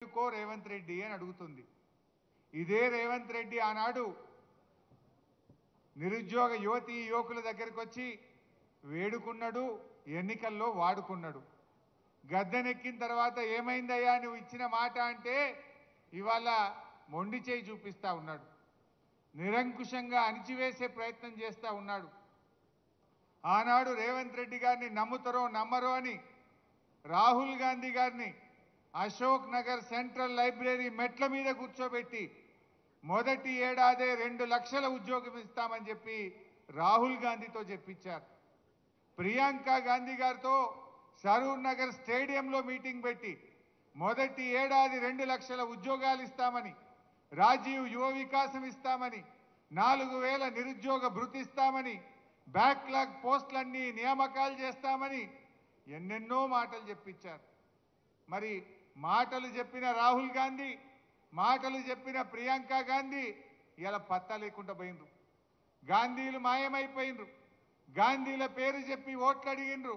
కో రేవంత్ రెడ్డి అని అడుగుతుంది. ఇదే రేవంత్ రెడ్డి ఆనాడు నిరుద్యోగ యువతి యువకుల దగ్గరికి వచ్చి వేడుకున్నాడు, ఎన్నికల్లో వాడుకున్నాడు. గద్దెనెక్కిన తర్వాత ఏమైందయ్యా నువ్వు ఇచ్చిన మాట అంటే ఇవాళ మొండి చేయి చూపిస్తా ఉన్నాడు. నిరంకుశంగా అణిచివేసే ప్రయత్నం చేస్తా ఉన్నాడు. ఆనాడు రేవంత్ రెడ్డి గారిని నమ్ముతారో నమ్మరో అని రాహుల్ గాంధీ గారిని అశోక్ నగర్ సెంట్రల్ లైబ్రరీ మెట్ల మీద కూర్చోబెట్టి మొదటి ఏడాదే 2 లక్షల ఉద్యోగం ఇస్తామని చెప్పి రాహుల్ గాంధీతో చెప్పించారు. ప్రియాంక గాంధీ గారితో సరూర్ నగర్ స్టేడియంలో మీటింగ్ పెట్టి మొదటి ఏడాది 2 లక్షల ఉద్యోగాలు ఇస్తామని, రాజీవ్ యువ వికాసం ఇస్తామని, 4000 నిరుద్యోగ భృతి ఇస్తామని, బ్యాక్లాగ్ పోస్టులన్నీ నియామకాలు చేస్తామని ఎన్నెన్నో మాటలు చెప్పించారు. మరి మాటలు చెప్పిన రాహుల్ గాంధీ, మాటలు చెప్పిన ప్రియాంక గాంధీ ఇలా పత్తా లేకుండా పోయినరు. గాంధీలు మాయమైపోయినరు. గాంధీల పేరు చెప్పి ఓట్లు అడిగినరు.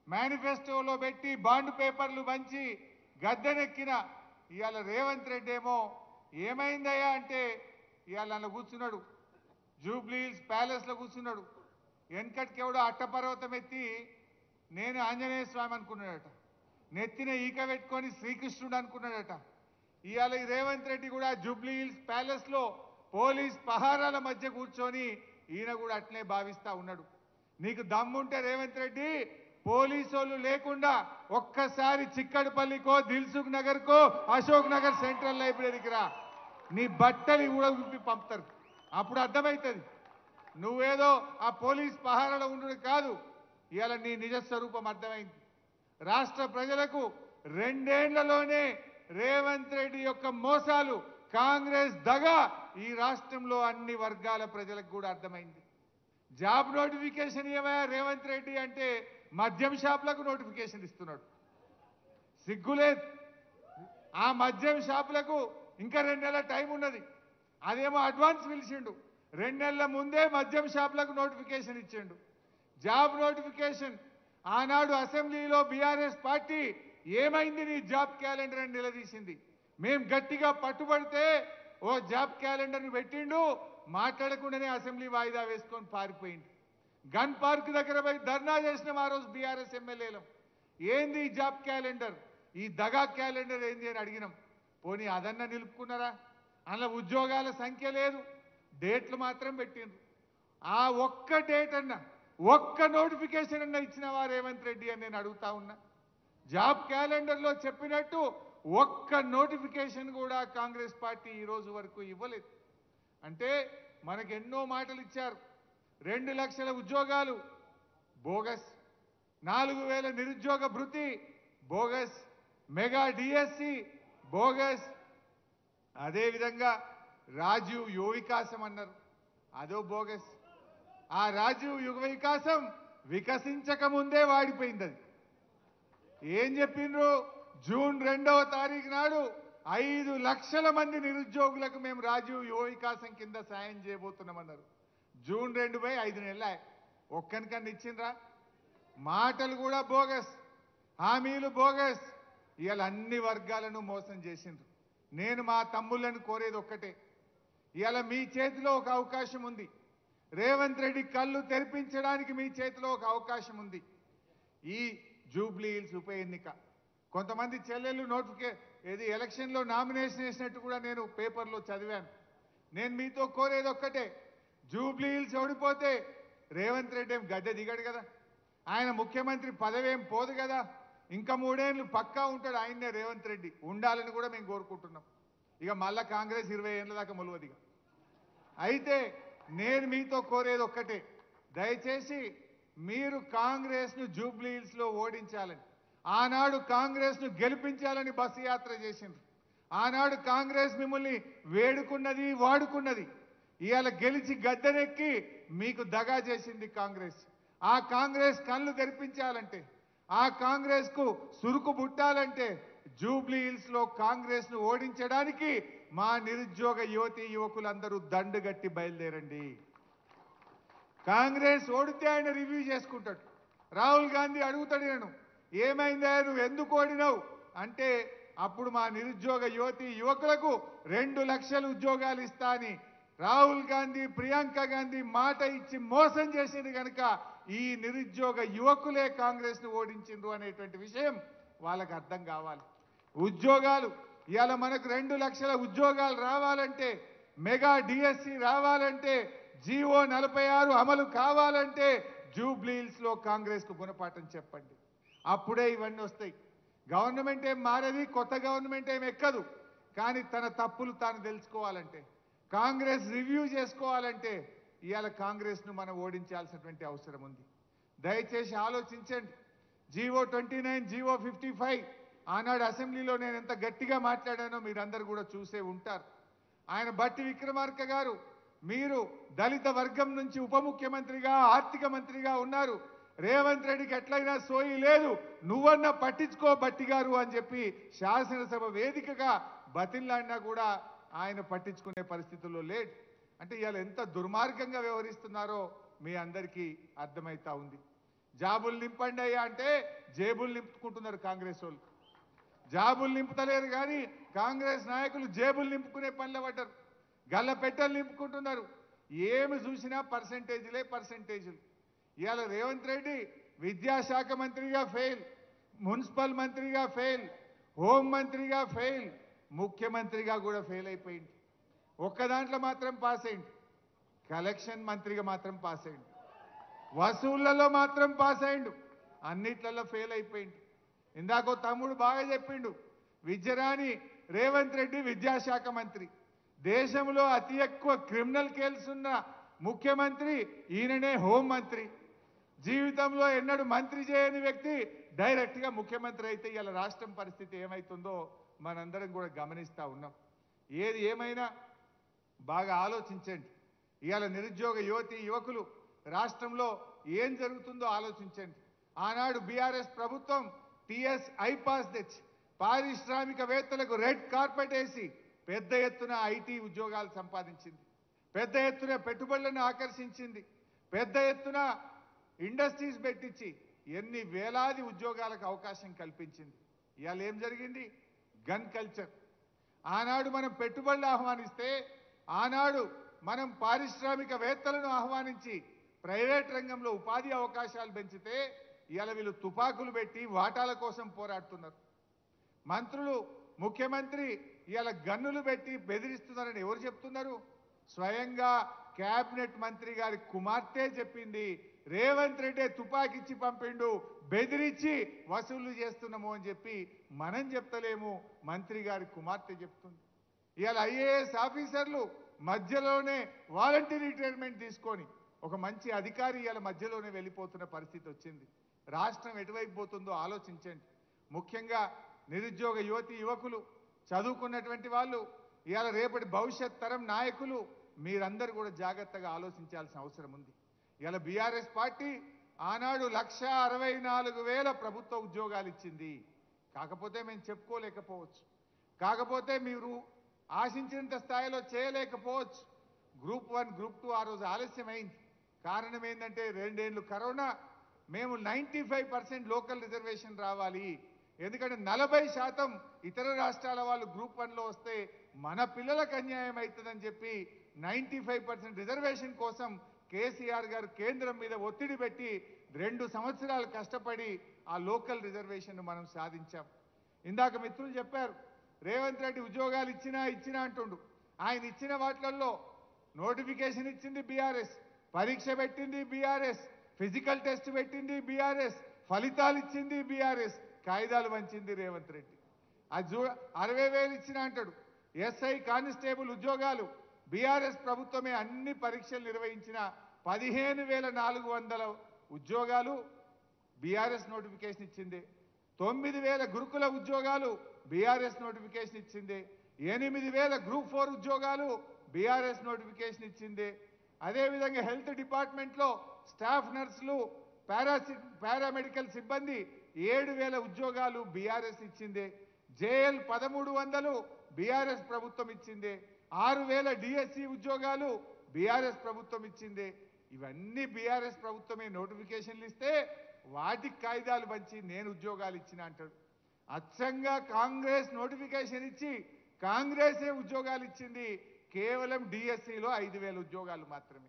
మేనిఫెస్టోలో పెట్టి బాండ్ పేపర్లు పంచి గద్దెనెక్కిన ఇవాళ రేవంత్ రెడ్డి ఏమో ఏమైందయ్యా అంటే ఇవాళ అలా కూర్చున్నాడు, జూబ్లీ హిల్స్ ప్యాలెస్లో కూర్చున్నాడు. వెనకటికెవడో అట్టపర్వతం ఎత్తి నేను ఆంజనేయ స్వామి అనుకున్నాడట, నెత్తిన ఈక పెట్టుకొని శ్రీకృష్ణుడు అనుకున్నాడట. ఇవాళ ఈ రేవంత్ రెడ్డి కూడా జూబ్లీ హిల్స్ ప్యాలెస్లో పోలీస్ పహారాల మధ్య కూర్చొని ఈయన కూడా అట్లే భావిస్తా ఉన్నాడు. నీకు దమ్ముంటే రేవంత్ రెడ్డి పోలీసోళ్ళు లేకుండా ఒక్కసారి చిక్కడపల్లికో, దిల్సుఖ్ నగర్కో, అశోక్ నగర్ సెంట్రల్ లైబ్రరీకి రా. నీ బట్టలు కూడా విప్పి పంపుతారు. అప్పుడు అర్థమవుతుంది నువ్వేదో ఆ పోలీస్ పహారాలో ఉండు కాదు. ఇవాళ నీ నిజ స్వరూపం అర్థమైంది. రాష్ట్ర ప్రజలకు 2 ఏళ్లలోనే రేవంత్ రెడ్డి యొక్క మోసాలు, కాంగ్రెస్ దగ ఈ రాష్ట్రంలో అన్ని వర్గాల ప్రజలకు కూడా అర్థమైంది. జాబ్ నోటిఫికేషన్ ఏమయ్యా రేవంత్ రెడ్డి అంటే మద్యం షాపులకు నోటిఫికేషన్ ఇస్తున్నాడు. సిగ్గులేదు. ఆ మద్యం షాపులకు ఇంకా 2 నెలల టైం ఉన్నది. అదేమో అడ్వాన్స్ పిలిచిండు. 2 నెలల ముందే మద్యం షాపులకు నోటిఫికేషన్ ఇచ్చిండు. జాబ్ నోటిఫికేషన్ ఆనాడు అసెంబ్లీలో బీఆర్ఎస్ పార్టీ ఏమైంది నీ జాబ్ క్యాలెండర్ అని నిలదీసింది. మేం గట్టిగా పట్టుబడితే ఓ జాబ్ క్యాలెండర్ని పెట్టిండు, మాట్లాడకుండానే అసెంబ్లీ వాయిదా వేసుకొని పారిపోయింది. గన్ పార్క్ దగ్గర పోయి ధర్నా చేసినాం ఆ రోజు బీఆర్ఎస్ ఎమ్మెల్యేలం. ఏంది ఈ జాబ్ క్యాలెండర్, ఈ దగా క్యాలెండర్ ఏంది అని అడిగినాం. పోనీ అదన్నా నిలుపుకున్నారా? అందులో ఉద్యోగాల సంఖ్య లేదు, డేట్లు మాత్రం పెట్టిండ్రు. ఆ ఒక్క డేట్ అన్నా, ఒక్క నోటిఫికేషన్ అన్నా ఇచ్చినవా రేవంత్ రెడ్డి అని నేను అడుగుతా ఉన్నా. జాబ్ క్యాలెండర్లో చెప్పినట్టు ఒక్క నోటిఫికేషన్ కూడా కాంగ్రెస్ పార్టీ ఈ రోజు వరకు ఇవ్వలేదు. అంటే మనకు ఎన్నో మాటలు ఇచ్చారు. 2 లక్షల ఉద్యోగాలు బోగస్, 4000 నిరుద్యోగ భృతి బోగస్, మెగా డిఎస్సి బోగస్, అదేవిధంగా రాజీవ్ యువ వికాసం అన్నారు, అదో బోగస్. ఆ రాజీవ్ యువ వికాసం వికసించక ముందే వాడిపోయింది. అది ఏం చెప్పిండ్రు? జూన్ 2వ తారీఖు నాడు 5 లక్షల మంది నిరుద్యోగులకు మేము రాజీవ్ యువ వికాసం కింద సాయం చేయబోతున్నామన్నారు. జూన్ 2 పోయి 5 నెలలు ఒక్కనికన్నా ఇచ్చిండ్రా? మాటలు కూడా బోగస్, హామీలు బోగస్. ఇవాళ అన్ని వర్గాలను మోసం చేసిండ్రు. నేను మా తమ్ముళ్ళని కోరేది ఒక్కటే, ఇవాళ మీ చేతిలో ఒక అవకాశం ఉంది. రేవంత్ రెడ్డి కళ్ళు తెరిపించడానికి మీ చేతిలో ఒక అవకాశం ఉంది. ఈ జూబ్లీ హిల్స్ ఉప ఎన్నిక కొంతమంది చెల్లెళ్ళు ఏది ఎలక్షన్లో నామినేషన్ వేసినట్టు కూడా నేను పేపర్లో చదివాను. నేను మీతో కోరేది ఒక్కటే, జూబ్లీ హిల్స్ ఓడిపోతే రేవంత్ రెడ్డి ఏం గద్దె దిగాడు కదా, ఆయన ముఖ్యమంత్రి పదవి ఏం పోదు కదా, ఇంకా 3 ఏళ్ళు పక్కా ఉంటాడు ఆయన్నే రేవంత్ రెడ్డి, ఉండాలని కూడా మేము కోరుకుంటున్నాం. ఇక మళ్ళా కాంగ్రెస్ 20 ఏళ్ళ దాకా మొలవదిగా. అయితే నేను మీతో కోరేది ఒక్కటే, దయచేసి మీరు కాంగ్రెస్ను జూబ్లీ హిల్స్లో ఓడించాలని, ఆనాడు కాంగ్రెస్ను గెలిపించాలని బస్సు యాత్ర చేసిండ్రు. ఆనాడు కాంగ్రెస్ మిమ్మల్ని వేడుకున్నది, వాడుకున్నది. ఇవాళ గెలిచి గద్దెనెక్కి మీకు దగా చేసింది కాంగ్రెస్. ఆ కాంగ్రెస్ కళ్ళు తెరిపించాలంటే, ఆ కాంగ్రెస్కు సురుకు బుట్టాలంటే జూబ్లీ హిల్స్లో కాంగ్రెస్ను ఓడించడానికి మా నిరుద్యోగ యువతి యువకులందరూ దండుగట్టి బయలుదేరండి. కాంగ్రెస్ ఓడితే ఆయన రివ్యూ చేసుకుంటాడు. రాహుల్ గాంధీ అడుగుతాడు, నేను ఏమైందా నువ్వు ఎందుకు ఓడినావు అంటే అప్పుడు మా నిరుద్యోగ యువతి యువకులకు 2 లక్షల ఉద్యోగాలు ఇస్తా అని రాహుల్ గాంధీ ప్రియాంక గాంధీ మాట ఇచ్చి మోసం చేసింది కనుక ఈ నిరుద్యోగ యువకులే కాంగ్రెస్ ను ఓడించిండ్రు అనేటువంటి విషయం వాళ్ళకి అర్థం కావాలి. ఉద్యోగాలు ఇవాళ మనకు 2 లక్షల ఉద్యోగాలు రావాలంటే, మెగా డిఎస్సి రావాలంటే, జీవో 46 అమలు కావాలంటే జూబ్లీహిల్స్ లో కాంగ్రెస్ కు గుణపాఠం చెప్పండి. అప్పుడే ఇవన్నీ వస్తాయి. గవర్నమెంట్ ఏం మారది, కొత్త గవర్నమెంట్ ఏం ఎక్కదు. కానీ తన తప్పులు తాను తెలుసుకోవాలంటే, కాంగ్రెస్ రివ్యూ చేసుకోవాలంటే ఇవాళ కాంగ్రెస్ ను మనం ఓడించాల్సినటువంటి అవసరం ఉంది. దయచేసి ఆలోచించండి. జీవో 29, జీవో 55 ఆనాడు అసెంబ్లీలో నేను ఎంత గట్టిగా మాట్లాడానో మీరందరూ కూడా చూసే ఉంటారు. ఆయన బట్టి విక్రమార్క గారు, మీరు దళిత వర్గం నుంచి ఉప ముఖ్యమంత్రిగా ఆర్థిక మంత్రిగా ఉన్నారు, రేవంత్ రెడ్డికి ఎట్లయినా సోయి లేదు, నువ్వన్నా పట్టించుకో బట్టి గారు అని చెప్పి శాసనసభ వేదికగా బతిల్లాడినా కూడా ఆయన పట్టించుకునే పరిస్థితుల్లో లేడు. అంటే ఇవాళ ఎంత దుర్మార్గంగా వ్యవహరిస్తున్నారో మీ అందరికీ అర్థమైతా ఉంది. జాబులు నింపండి అయ్యా అంటే జేబులు నింపుకుంటున్నారు కాంగ్రెస్ వాళ్ళు. జాబులు నింపుతలేరు కానీ కాంగ్రెస్ నాయకులు జేబులు నింపుకునే పనిలో పడ్డారు. గల్ల పెట్టెలు నింపుకుంటున్నారు. ఏమి చూసినా పర్సెంటేజీలు. ఇవాళ రేవంత్ రెడ్డి విద్యాశాఖ మంత్రిగా ఫెయిల్, మున్సిపల్ మంత్రిగా ఫెయిల్, హోం మంత్రిగా ఫెయిల్, ముఖ్యమంత్రిగా కూడా ఫెయిల్ అయిపోయింది. ఒక్క దాంట్లో మాత్రం పాస్ అయింది, కలెక్షన్ మంత్రిగా మాత్రం పాస్ అయింది. వసూళ్లలో మాత్రం పాస్ అయిండు, అన్నిట్లలో ఫెయిల్ అయిపోయింది. ఇందాకో తమ్ముడు బాగా చెప్పిండు, విద్యరాని రేవంత్ రెడ్డి విద్యాశాఖ మంత్రి. దేశంలో అతి ఎక్కువ క్రిమినల్ కేసులు ఉన్న ముఖ్యమంత్రి ఈయననే హోం మంత్రి. జీవితంలో ఎన్నడూ మంత్రి చేయని వ్యక్తి డైరెక్ట్గా ముఖ్యమంత్రి అయితే ఇలా రాష్ట్రం పరిస్థితి ఏమవుతుందో మనందరం కూడా గమనిస్తూ ఉన్నాం. ఏది ఏమైనా బాగా ఆలోచించండి. ఇవాళ నిరుద్యోగ యువతి యువకులు రాష్ట్రంలో ఏం జరుగుతుందో ఆలోచించండి. ఆనాడు బీఆర్ఎస్ ప్రభుత్వం టీఎస్ ఐపాస్ తెచ్చి పారిశ్రామికవేత్తలకు రెడ్ కార్పెట్ వేసి పెద్ద ఎత్తున ఐటీ ఉద్యోగాలు సంపాదించింది, పెద్ద ఎత్తున పెట్టుబడులను ఆకర్షించింది, పెద్ద ఎత్తున ఇండస్ట్రీస్ పెట్టించి ఎన్ని వేలాది ఉద్యోగాలకు అవకాశం కల్పించింది. ఇవాళ ఏం జరిగింది? Gun culture. ఆనాడు మనం పెట్టుబడులు ఆహ్వానిస్తే, ఆనాడు మనం పారిశ్రామికవేత్తలను ఆహ్వానించి ప్రైవేట్ రంగంలో ఉపాధి అవకాశాలు పెంచితే ఇవాళ వీళ్ళు తుపాకులు పెట్టి వాటాల కోసం పోరాడుతున్నారు. మంత్రులు, ముఖ్యమంత్రి ఇవాళ గన్నులు పెట్టి బెదిరిస్తున్నారని ఎవరు చెప్తున్నారు? స్వయంగా కేబినెట్ మంత్రి గారి కుమార్తె చెప్పింది, రేవంత్ రెడ్డి తుపాకిచ్చి పంపిండు, బెదిరించి వసూళ్లు చేస్తున్నాము అని చెప్పి మనం చెప్తలేము, మంత్రి గారి కుమార్తె చెప్తుంది. ఇవాళ ఐఏఎస్ ఆఫీసర్లు మధ్యలోనే వాలంటీర్ రిటైర్మెంట్ తీసుకొని ఒక మంచి అధికారి ఇవాళ మధ్యలోనే వెళ్ళిపోతున్న పరిస్థితి వచ్చింది. రాష్ట్రం ఎటువైపు పోతుందో ఆలోచించండి. ముఖ్యంగా నిరుద్యోగ యువతి యువకులు, చదువుకున్నటువంటి వాళ్ళు, ఇవాళ రేపటి భవిష్యత్ తరం నాయకులు మీరందరూ కూడా జాగ్రత్తగా ఆలోచించాల్సిన అవసరం ఉంది. ఇవాళ బీఆర్ఎస్ పార్టీ ఆనాడు 1,64,000 ప్రభుత్వ ఉద్యోగాలు ఇచ్చింది. కాకపోతే మేము చెప్పుకోలేకపోవచ్చు, కాకపోతే మీరు ఆశించినంత స్థాయిలో చేయలేకపోవచ్చు. గ్రూప్ 1, గ్రూప్ 2 ఆ రోజు ఆలస్యమైంది. కారణం ఏంటంటే 2 ఏళ్ళు కరోనా. మేము 95% లోకల్ రిజర్వేషన్ రావాలి, ఎందుకంటే 40% ఇతర రాష్ట్రాల వాళ్ళు గ్రూప్ 1లో వస్తే మన పిల్లలకు అన్యాయం అవుతుందని చెప్పి 95% రిజర్వేషన్ కోసం కేసీఆర్ గారు కేంద్రం మీద ఒత్తిడి పెట్టి 2 సంవత్సరాలు కష్టపడి ఆ లోకల్ రిజర్వేషన్ మనం సాధించాం. ఇందాక మిత్రులు చెప్పారు, రేవంత్ రెడ్డి ఉద్యోగాలు ఇచ్చినా అంటుండు. ఆయన ఇచ్చిన వాటిల్లో నోటిఫికేషన్ ఇచ్చింది బీఆర్ఎస్, పరీక్ష పెట్టింది బీఆర్ఎస్, ఫిజికల్ టెస్ట్ పెట్టింది బీఆర్ఎస్, ఫలితాలు ఇచ్చింది బీఆర్ఎస్, కాయిదాలు వంచింది రేవంత్ రెడ్డి. అది 60,000 ఇచ్చిన అంటాడు. ఎస్ఐ కానిస్టేబుల్ ఉద్యోగాలు బీఆర్ఎస్ ప్రభుత్వమే అన్ని పరీక్షలు నిర్వహించిన 15,400 ఉద్యోగాలు బీఆర్ఎస్ నోటిఫికేషన్ ఇచ్చింది. 9,000 గురుకుల ఉద్యోగాలు బీఆర్ఎస్ నోటిఫికేషన్ ఇచ్చింది. 8,000 గ్రూప్ 4 ఉద్యోగాలు బీఆర్ఎస్ నోటిఫికేషన్ ఇచ్చింది. అదేవిధంగా హెల్త్ డిపార్ట్మెంట్లో స్టాఫ్ నర్సులు, పారామెడికల్ సిబ్బంది 7,000 ఉద్యోగాలు బీఆర్ఎస్ ఇచ్చింది. జేఎల్ 1,300 బీఆర్ఎస్ ప్రభుత్వం ఇచ్చింది. 6,000 డిఎస్సి ఉద్యోగాలు బీఆర్ఎస్ ప్రభుత్వం ఇచ్చింది. ఇవన్నీ బీఆర్ఎస్ ప్రభుత్వమే నోటిఫికేషన్లు ఇస్తే వాటికి కాయిదాలు పంచి నేను ఉద్యోగాలు ఇచ్చిన అంటాడు. అచ్చంగా కాంగ్రెస్ నోటిఫికేషన్ ఇచ్చి కాంగ్రెసే ఉద్యోగాలు ఇచ్చింది. కేవలం డిఎస్సిలో 5,000 ఉద్యోగాలు మాత్రమే.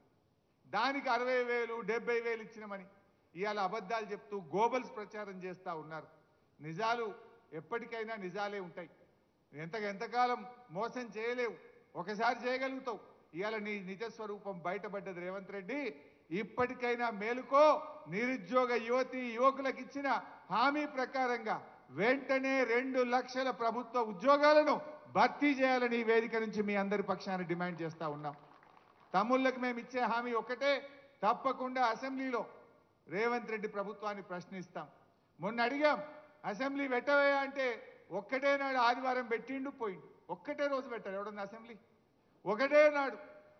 దానికి 60,000 70,000 ఇచ్చినామని ఇవాళ అబద్ధాలు చెప్తూ గోబల్స్ ప్రచారం చేస్తూ ఉన్నారు. నిజాలు ఎప్పటికైనా నిజాలే ఉంటాయి. ఎంతకాలం మోసం చేయలేవు, ఒకసారి చేయగలుగుతావు. ఇవాళ నీ నిజస్వరూపం బయటపడ్డది. రేవంత్ రెడ్డి ఇప్పటికైనా మేలుకో. నిరుద్యోగ యువతి యువకులకు ఇచ్చిన హామీ ప్రకారంగా వెంటనే 2 లక్షల ప్రభుత్వ ఉద్యోగాలను భర్తీ చేయాలని ఈ వేదిక నుంచి మీ అందరి పక్షాన డిమాండ్ చేస్తా ఉన్నాం. తమ్ముళ్ళకి మేము ఇచ్చే హామీ ఒకటే, తప్పకుండా అసెంబ్లీలో రేవంత్ రెడ్డి ప్రభుత్వాన్ని ప్రశ్నిస్తాం. మొన్న అడిగాం, అసెంబ్లీ పెట్టవయా అంటే ఒక్కటే నాడు ఆదివారం పెట్టిండు పోయిండు. ఒక్కటే రోజు పెట్టారు ఎవడన్నా అసెంబ్లీ? ఒకటే నాడు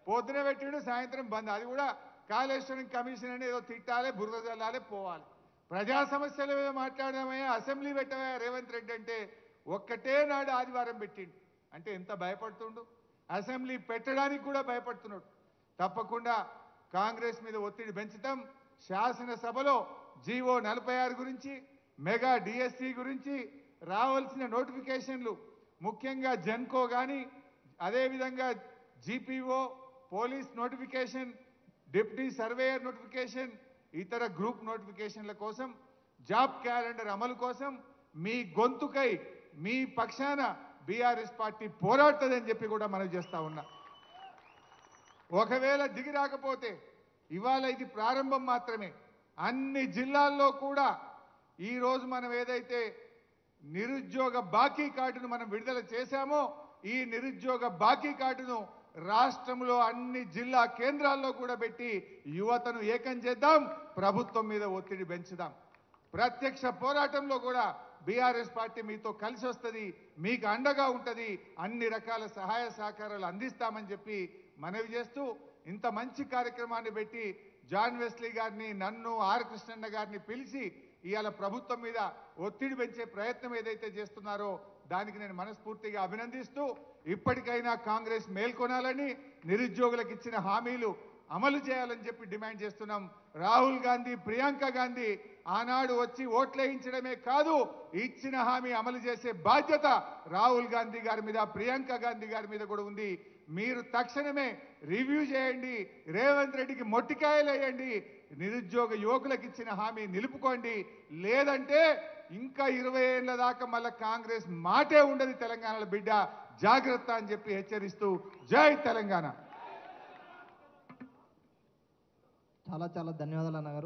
పొద్దున పెట్టిండు, సాయంత్రం బంద్. అది కూడా కాళేశ్వరం కమిషన్ అని ఏదో తిట్టాలి, బురద జల్లాలి, పోవాలి. ప్రజా సమస్యల మీద మాట్లాడదామయ్యా, అసెంబ్లీ పెట్టవయా రేవంత్ రెడ్డి అంటే ఒక్కటే నాడు ఆదివారం పెట్టిండు. అంటే ఎంత భయపడుతుండు, అసెంబ్లీ పెట్టడానికి కూడా భయపడుతున్నాడు. తప్పకుండా కాంగ్రెస్ మీద ఒత్తిడి పెంచుతాం. శాసనసభలో జీవో 46 గురించి, మెగా డిఎస్సి గురించి రావాల్సిన నోటిఫికేషన్లు, ముఖ్యంగా జెన్కో కానీ, అదేవిధంగా GPO, police notification, deputy surveyor notification, ఇతర గ్రూప్ నోటిఫికేషన్ల కోసం, జాబ్ క్యాలెండర్ అమలు కోసం మీ గొంతుకై మీ పక్షాన బీఆర్ఎస్ పార్టీ పోరాడుతుందని చెప్పి కూడా మనం చేస్తా ఉన్నా. ఒకవేళ దిగి రాకపోతే ఇవాళ ఇది ప్రారంభం మాత్రమే. అన్ని జిల్లాల్లో కూడా ఈరోజు మనం ఏదైతే నిరుద్యోగ బాకీ కార్డును మనం విడుదల చేశామో, ఈ నిరుద్యోగ బాకీ కార్డును రాష్ట్రంలో అన్ని జిల్లా కేంద్రాల్లో కూడా పెట్టి యువతను ఏకం చేద్దాం, ప్రభుత్వం మీద ఒత్తిడి పెంచుదాం. ప్రత్యక్ష పోరాటంలో కూడా బీఆర్ఎస్ పార్టీ మీతో కలిసి వస్తుంది, మీకు అండగా ఉంటుంది, అన్ని రకాల సహాయ సహకారాలు అందిస్తామని చెప్పి మనవి చేస్తూ, ఇంత మంచి కార్యక్రమాన్ని పెట్టి జాన్ వెస్లీ గారిని, నన్ను, ఆర్ కృష్ణన్న గారిని పిలిచి ఇవాళ ప్రభుత్వం మీద ఒత్తిడి పెంచే ప్రయత్నం ఏదైతే చేస్తున్నారో దానికి నేను మనస్ఫూర్తిగా అభినందిస్తూ, ఇప్పటికైనా కాంగ్రెస్ మేల్కొనాలని, నిరుద్యోగులకు ఇచ్చిన హామీలు అమలు చేయాలని చెప్పి డిమాండ్ చేస్తున్నాం. రాహుల్ గాంధీ, ప్రియాంక గాంధీ ఆనాడు వచ్చి ఓట్లేయించడమే కాదు, ఇచ్చిన హామీ అమలు చేసే బాధ్యత రాహుల్ గాంధీ గారి మీద, ప్రియాంక గాంధీ గారి మీద కూడా ఉంది. మీరు తక్షణమే రివ్యూ చేయండి, రేవంత్ రెడ్డికి మొట్టికాయలు వేయండి, నిరుద్యోగ యువకులకు ఇచ్చిన హామీ నిలుపుకోండి. లేదంటే ఇంకా 20 ఏళ్ల దాకా మళ్ళీ కాంగ్రెస్ మాటే ఉండదు తెలంగాణలో బిడ్డ, జాగ్రత్త అని చెప్పి హెచ్చరిస్తూ జై తెలంగాణ. చాలా ధన్యవాదాలు అన్నగారు.